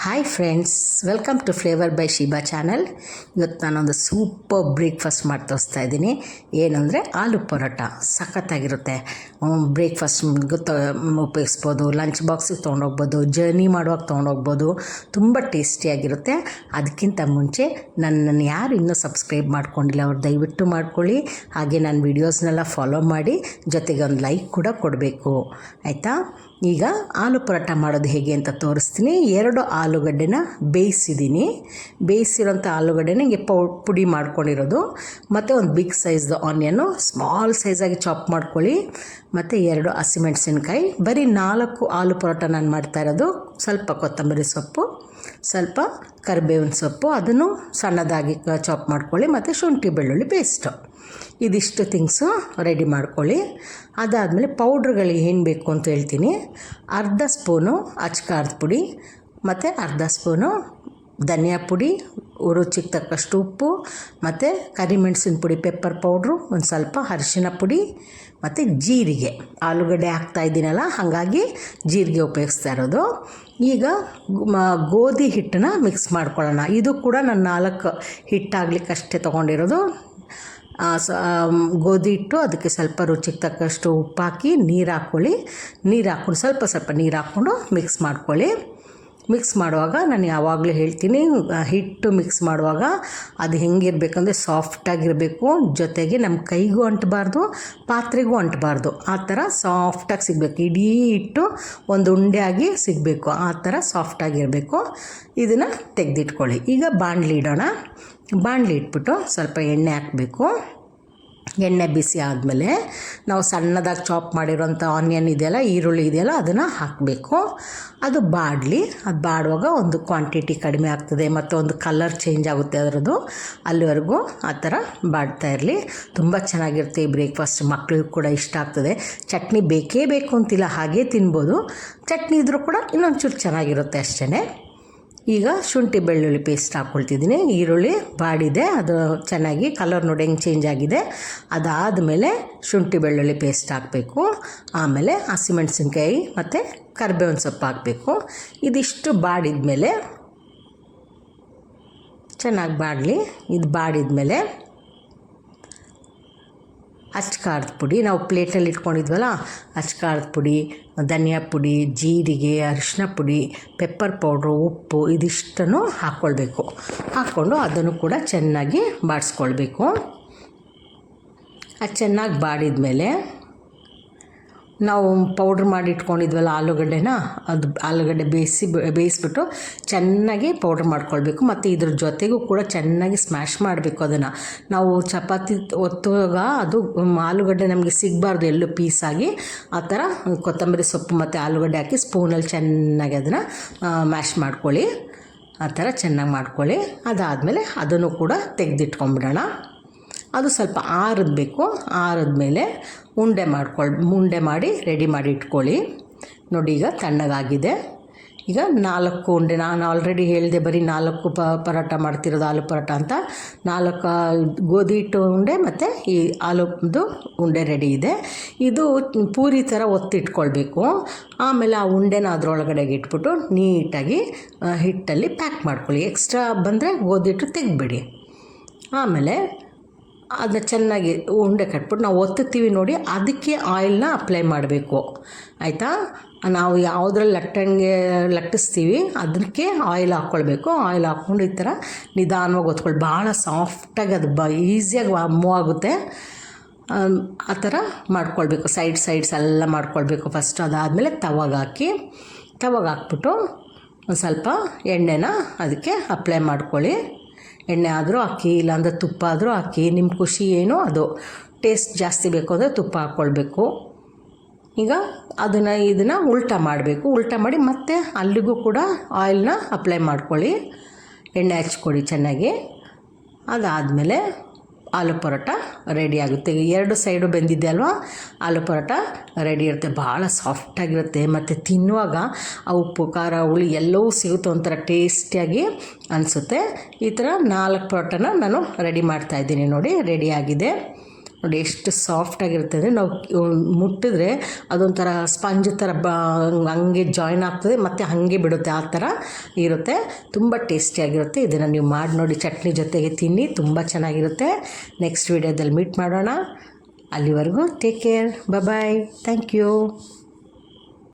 Hi friends, welcome to flavour by Sheeba channel. ಇವತ್ತು ನಾನೊಂದು super breakfast ಮಾಡಿ ತೋರಿಸ್ತಾ ಇದ್ದೀನಿ. ಏನಂದರೆ ಆಲೂ ಪರೋಟ ಸಖತ್ತಾಗಿರುತ್ತೆ. ಬ್ರೇಕ್ಫಾಸ್ಟ್ಗೂ ಉಪಯೋಗಿಸ್ಬೋದು, ಲಂಚ್ ಬಾಕ್ಸಿಗೆ ತೊಗೊಂಡೋಗ್ಬೋದು, ಜರ್ನಿ ಮಾಡುವಾಗ ತೊಗೊಂಡೋಗ್ಬೋದು. ತುಂಬ ಟೇಸ್ಟಿಯಾಗಿರುತ್ತೆ. ಅದಕ್ಕಿಂತ ಮುಂಚೆ ನನ್ನನ್ನು ಯಾರು ಇನ್ನೂ ಸಬ್ಸ್ಕ್ರೈಬ್ ಮಾಡ್ಕೊಂಡಿಲ್ಲ ಅವ್ರು ದಯವಿಟ್ಟು ಮಾಡ್ಕೊಳ್ಳಿ. ಹಾಗೆ ನನ್ನ ವೀಡಿಯೋಸ್ನೆಲ್ಲ ಫಾಲೋ ಮಾಡಿ, ಜೊತೆಗೆ ಒಂದು ಲೈಕ್ ಕೂಡ ಕೊಡಬೇಕು, ಆಯಿತಾ? ಈಗ ಆಲೂ ಪರೋಟ ಮಾಡೋದು ಹೇಗೆ ಅಂತ ತೋರಿಸ್ತೀನಿ. 2 ಆಲೂಗಡ್ಡೆನ ಬೇಯಿಸಿರೋಂಥ ಆಲೂಗಡ್ಡೆನ ಹಿಂಗೆ ಪುಡಿ ಮಾಡ್ಕೊಂಡಿರೋದು, ಮತ್ತು ಒಂದು ಬಿಗ್ ಸೈಜ್ದು ಆನಿಯನ್ನು ಸ್ಮಾಲ್ ಸೈಜಾಗಿ ಚಾಪ್ ಮಾಡ್ಕೊಳ್ಳಿ, ಮತ್ತು 2 ಹಸಿಮೆಣಸಿನ್ಕಾಯಿ. ಬರೀ 4 ಆಲೂ ಪರೋಟ ನಾನು ಮಾಡ್ತಾ ಇರೋದು. ಸ್ವಲ್ಪ ಕೊತ್ತಂಬರಿ ಸೊಪ್ಪು, ಸ್ವಲ್ಪ ಕರಿಬೇವಿನ ಸೊಪ್ಪು, ಅದನ್ನು ಸಣ್ಣದಾಗಿ ಚಾಪ್ ಮಾಡ್ಕೊಳ್ಳಿ, ಮತ್ತು ಶುಂಠಿ ಬೆಳ್ಳುಳ್ಳಿ ಪೇಸ್ಟು. ಇದಿಷ್ಟು ಥಿಂಗ್ಸು ರೆಡಿ ಮಾಡ್ಕೊಳ್ಳಿ. ಅದಾದಮೇಲೆ ಪೌಡ್ರ್ಗಳಿಗೆ ಏನು ಬೇಕು ಅಂತ ಹೇಳ್ತೀನಿ. ಅರ್ಧ ಸ್ಪೂನು ಅಚ್ಕಾರದ ಪುಡಿ, ಮತ್ತು ಅರ್ಧ ಸ್ಪೂನು ಧನಿಯಾ ಪುಡಿ, ರುಚಿಗೆ ತಕ್ಕಷ್ಟು ಉಪ್ಪು, ಮತ್ತು ಕರಿಮೆಣಸಿನ ಪುಡಿ ಪೆಪ್ಪರ್ ಪೌಡ್ರು, ಒಂದು ಸ್ವಲ್ಪ ಅರಿಶಿನ ಪುಡಿ, ಮತ್ತು ಜೀರಿಗೆ. ಆಲೂಗಡ್ಡೆ ಹಾಕ್ತಾಯಿದ್ದೀನಲ್ಲ, ಹಾಗಾಗಿ ಜೀರಿಗೆ ಉಪಯೋಗಿಸ್ತಾ ಇರೋದು. ಈಗ ಗೋಧಿ ಹಿಟ್ಟನ್ನ ಮಿಕ್ಸ್ ಮಾಡ್ಕೊಳ್ಳೋಣ. ಇದು ಕೂಡ ನಾನು 4 ಹಿಟ್ಟಾಗ್ಲಿಕ್ಕೆ ಅಷ್ಟೇ ತೊಗೊಂಡಿರೋದು. ಗೋಧಿ ಹಿಟ್ಟು, ಅದಕ್ಕೆ ಸ್ವಲ್ಪ ರುಚಿಗೆ ತಕ್ಕಷ್ಟು ಉಪ್ಪು ಹಾಕಿ ನೀರು ಹಾಕ್ಕೊಳ್ಳಿ. ನೀರು ಹಾಕ್ಕೊಂಡು ಸ್ವಲ್ಪ ನೀರು ಹಾಕ್ಕೊಂಡು ಮಿಕ್ಸ್ ಮಾಡ್ಕೊಳ್ಳಿ. ಮಿಕ್ಸ್ ಮಾಡುವಾಗ ನಾನು ಯಾವಾಗಲೂ ಹೇಳ್ತೀನಿ, ಹಿಟ್ಟು ಮಿಕ್ಸ್ ಮಾಡುವಾಗ ಅದು ಹೆಂಗಿರಬೇಕಂದ್ರೆ ಸಾಫ್ಟಾಗಿರಬೇಕು, ಜೊತೆಗೆ ನಮ್ಮ ಕೈಗೂ ಅಂಟಬಾರ್ದು, ಪಾತ್ರೆಗೂ ಅಂಟಬಾರ್ದು. ಆ ಥರ ಸಾಫ್ಟಾಗಿ ಸಿಗಬೇಕು. ಇಡೀ ಹಿಟ್ಟು ಒಂದು ಉಂಡೆಯಾಗಿ ಸಿಗಬೇಕು, ಆ ಥರ ಸಾಫ್ಟಾಗಿರಬೇಕು. ಇದನ್ನು ತೆಗೆದಿಟ್ಕೊಳ್ಳಿ. ಈಗ ಬಾಣಲಿ ಇಡೋಣ. ಬಾಣಲಿ ಇಟ್ಬಿಟ್ಟು ಸ್ವಲ್ಪ ಎಣ್ಣೆ ಹಾಕಬೇಕು. ಎಣ್ಣೆ ಬಿಸಿ ಆದಮೇಲೆ ನಾವು ಸಣ್ಣದಾಗಿ ಚಾಪ್ ಮಾಡಿರೋಂಥ ಆನಿಯನ್ ಇದೆಯಲ್ಲ, ಈರುಳ್ಳಿ ಇದೆಯಲ್ಲ, ಅದನ್ನು ಹಾಕಬೇಕು. ಅದು ಬಾಡಲಿ. ಅದು ಬಾಡುವಾಗ ಒಂದು ಕ್ವಾಂಟಿಟಿ ಕಡಿಮೆ ಆಗ್ತದೆ, ಮತ್ತು ಒಂದು ಕಲರ್ ಚೇಂಜ್ ಆಗುತ್ತೆ ಅದರದ್ದು. ಅಲ್ಲಿವರೆಗೂ ಆ ಥರ ಬಾಡ್ತಾ ಇರಲಿ. ತುಂಬ ಚೆನ್ನಾಗಿರುತ್ತೆ ಈ ಬ್ರೇಕ್ಫಾಸ್ಟ್. ಮಕ್ಕಳಿಗೂ ಕೂಡ ಇಷ್ಟ ಆಗ್ತದೆ. ಚಟ್ನಿ ಬೇಕೇ ಬೇಕು ಅಂತಿಲ್ಲ, ಹಾಗೇ ತಿನ್ಬೋದು. ಚಟ್ನಿ ಇದ್ದರೂ ಕೂಡ ಇನ್ನೊಂಚೂರು ಚೆನ್ನಾಗಿರುತ್ತೆ ಅಷ್ಟೇ. ಈಗ ಶುಂಠಿ ಬೆಳ್ಳುಳ್ಳಿ ಪೇಸ್ಟ್ ಹಾಕ್ಕೊಳ್ತಿದ್ದೀನಿ. ಈರುಳ್ಳಿ ಬಾಡಿದೆ, ಅದು ಚೆನ್ನಾಗಿ ಕಲರ್ ನೋಡಿ ಹೆಂಗೆ ಚೇಂಜ್ ಆಗಿದೆ. ಅದಾದಮೇಲೆ ಶುಂಠಿ ಬೆಳ್ಳುಳ್ಳಿ ಪೇಸ್ಟ್ ಹಾಕಬೇಕು. ಆಮೇಲೆ ಹಸಿಮೆಣಸಿನ್ಕಾಯಿ ಮತ್ತು ಕರಿಬೇವಿನ ಸೊಪ್ಪು ಹಾಕಬೇಕು. ಇದಿಷ್ಟು ಬಾಡಿದ ಮೇಲೆ ಚೆನ್ನಾಗಿ ಬಾಡಲಿ. ಇದು ಬಾಡಿದ ಮೇಲೆ ಅಚ್ಕಾರದ ಪುಡಿ, ನಾವು ಪ್ಲೇಟಲ್ಲಿ ಇಟ್ಕೊಂಡಿದ್ವಲ್ಲ, ಅಚ್ಕಾರದ ಪುಡಿ, ಧನಿಯಾ ಪುಡಿ, ಜೀರಿಗೆ, ಅರಿಶಿನ ಪುಡಿ, ಪೆಪ್ಪರ್ ಪೌಡ್ರು, ಉಪ್ಪು, ಇದಿಷ್ಟನ್ನು ಹಾಕ್ಕೊಳ್ಬೇಕು. ಹಾಕ್ಕೊಂಡು ಅದನ್ನು ಕೂಡ ಚೆನ್ನಾಗಿ ಬಾಡಿಸ್ಕೊಳ್ಬೇಕು. ಅದು ಚೆನ್ನಾಗಿ ಬಾಡಿದ ಮೇಲೆ ನಾವು ಪೌಡ್ರ್ ಮಾಡಿ ಇಟ್ಕೊಂಡಿದ್ವಲ್ಲ ಆಲೂಗಡ್ಡೆನ, ಅದು ಆಲೂಗಡ್ಡೆ ಬೇಯಿಸ್ಬಿಟ್ಟು ಚೆನ್ನಾಗಿ ಪೌಡ್ರ್ ಮಾಡ್ಕೊಳ್ಬೇಕು. ಮತ್ತು ಇದ್ರ ಜೊತೆಗೂ ಕೂಡ ಚೆನ್ನಾಗಿ ಸ್ಮ್ಯಾಶ್ ಮಾಡಬೇಕು. ಅದನ್ನು ನಾವು ಚಪಾತಿ ಒತ್ತುವಾಗ ಅದು ಆಲೂಗಡ್ಡೆ ನಮಗೆ ಸಿಗಬಾರ್ದು ಎಲ್ಲೂ ಪೀಸಾಗಿ. ಆ ಥರ ಕೊತ್ತಂಬರಿ ಸೊಪ್ಪು ಮತ್ತು ಆಲೂಗಡ್ಡೆ ಹಾಕಿ ಸ್ಪೂನಲ್ಲಿ ಚೆನ್ನಾಗಿ ಅದನ್ನು ಮ್ಯಾಶ್ ಮಾಡ್ಕೊಳ್ಳಿ. ಆ ಥರ ಚೆನ್ನಾಗಿ ಮಾಡ್ಕೊಳ್ಳಿ. ಅದಾದಮೇಲೆ ಅದನ್ನು ಕೂಡ ತೆಗೆದಿಟ್ಕೊಂಬಿಡೋಣ. ಅದು ಸ್ವಲ್ಪ ಆರಿದ್ಬೇಕು. ಆರಿದ್ಮೇಲೆ ಉಂಡೆ ಮಾಡಿ ರೆಡಿ ಮಾಡಿ ಇಟ್ಕೊಳ್ಳಿ. ನೋಡಿ, ಈಗ ತಣ್ಣಗಾಗಿದೆ. ಈಗ 4 ಉಂಡೆ, ನಾನು ಆಲ್ರೆಡಿ ಹೇಳಿದೆ ಬರೀ 4 ಪರೋಟ ಮಾಡ್ತಿರೋದು, ಆಲೂ ಪರೋಟ ಅಂತ. 4 ಗೋಧಿ ಹಿಟ್ಟು ಉಂಡೆ ಮತ್ತು ಈ ಆಲೂದು ಉಂಡೆ ರೆಡಿ ಇದೆ. ಇದು ಪೂರಿ ಥರ ಒತ್ತಿಟ್ಕೊಳ್ಬೇಕು. ಆಮೇಲೆ ಆ ಉಂಡೆನ ಅದರೊಳಗಡೆಗೆ ಇಟ್ಬಿಟ್ಟು ನೀಟಾಗಿ ಹಿಟ್ಟಲ್ಲಿ ಪ್ಯಾಕ್ ಮಾಡ್ಕೊಳ್ಳಿ. ಎಕ್ಸ್ಟ್ರಾ ಬಂದರೆ ಗೋಧಿ ಹಿಟ್ಟು ತೆಗೆದ್ಬಿಡಿ. ಆಮೇಲೆ ಅದನ್ನ ಚೆನ್ನಾಗಿ ಉಂಡೆ ಕಟ್ಬಿಟ್ಟು ನಾವು ಒತ್ತುತ್ತೀವಿ ನೋಡಿ, ಅದಕ್ಕೆ ಆಯಿಲ್ನ ಅಪ್ಲೈ ಮಾಡಬೇಕು, ಆಯಿತಾ? ನಾವು ಯಾವುದ್ರಲ್ಲಿ ಲಟ್ಟಿಸ್ತೀವಿ ಅದಕ್ಕೆ ಆಯಿಲ್ ಹಾಕ್ಕೊಳ್ಬೇಕು. ಆಯಿಲ್ ಹಾಕ್ಕೊಂಡು ಈ ಥರ ನಿಧಾನವಾಗಿ ಒತ್ಕೊಳ್ಳಿ. ಭಾಳ ಸಾಫ್ಟಾಗಿ ಅದು ಈಸಿಯಾಗಿ ಮೂವ್ ಆಗುತ್ತೆ. ಆ ಥರ ಮಾಡ್ಕೊಳ್ಬೇಕು. ಸೈಡ್ಸ್ ಎಲ್ಲ ಮಾಡ್ಕೊಳ್ಬೇಕು ಫಸ್ಟ್. ಅದಾದಮೇಲೆ ತವಾಗ ಹಾಕ್ಬಿಟ್ಟು ಒಂದು ಸ್ವಲ್ಪ ಎಣ್ಣೆನ ಅದಕ್ಕೆ ಅಪ್ಲೈ ಮಾಡ್ಕೊಳ್ಳಿ. ಎಣ್ಣೆ ಆದರೂ ಹಾಕಿ, ಇಲ್ಲಾಂದರೆ ತುಪ್ಪ ಆದರೂ ಹಾಕಿ, ನಿಮ್ಮ ಖುಷಿ ಏನೋ ಅದು. ಟೇಸ್ಟ್ ಜಾಸ್ತಿ ಬೇಕು ಅಂದರೆ ತುಪ್ಪ ಹಾಕ್ಕೊಳ್ಬೇಕು. ಈಗ ಇದನ್ನು ಉಲ್ಟಾ ಮಾಡಬೇಕು. ಉಲ್ಟಾ ಮಾಡಿ ಮತ್ತೆ ಅಲ್ಲಿಗೂ ಕೂಡ ಆಯಿಲ್ನ ಅಪ್ಲೈ ಮಾಡ್ಕೊಳ್ಳಿ. ಎಣ್ಣೆ ಹಚ್ಕೊಡಿ ಚೆನ್ನಾಗಿ. ಅದಾದಮೇಲೆ ಆಲೂ ಪರೋಟ ರೆಡಿ ಆಗುತ್ತೆ. 2 ಸೈಡು ಬೆಂದಿದೆ ಅಲ್ವಾ, ಆಲೂ ಪರೋಟ ರೆಡಿ ಇರುತ್ತೆ. ಭಾಳ ಸಾಫ್ಟಾಗಿರುತ್ತೆ, ಮತ್ತು ತಿನ್ನುವಾಗ ಆ ಉಪ್ಪು ಖಾರ ಹುಳಿ ಎಲ್ಲವೂ ಸಿಗುತ್ತೆ, ಒಂಥರ ಟೇಸ್ಟಿಯಾಗಿ ಅನಿಸುತ್ತೆ. ಈ ಥರ 4 ಪರೋಟನ ನಾನು ರೆಡಿ ಮಾಡ್ತಾಯಿದ್ದೀನಿ. ನೋಡಿ, ರೆಡಿಯಾಗಿದೆ. ನೋಡಿ ಎಷ್ಟು ಸಾಫ್ಟಾಗಿರುತ್ತೆ ಅಂದರೆ ನಾವು ಮುಟ್ಟಿದ್ರೆ ಅದೊಂಥರ ಸ್ಪಂಜ್ ಥರ ಹಂಗೆ ಜಾಯಿನ್ ಆಗ್ತದೆ ಮತ್ತು ಹಾಗೆ ಬಿಡುತ್ತೆ, ಆ ಥರ ಇರುತ್ತೆ. ತುಂಬ ಟೇಸ್ಟಿಯಾಗಿರುತ್ತೆ. ಇದನ್ನು ನೀವು ಮಾಡಿ ನೋಡಿ, ಚಟ್ನಿ ಜೊತೆಗೆ ತಿನ್ನಿ, ತುಂಬ ಚೆನ್ನಾಗಿರುತ್ತೆ. ನೆಕ್ಸ್ಟ್ ವೀಡಿಯೋದಲ್ಲಿ ಮೀಟ್ ಮಾಡೋಣ. ಅಲ್ಲಿವರೆಗೂ take care, bye, thank you.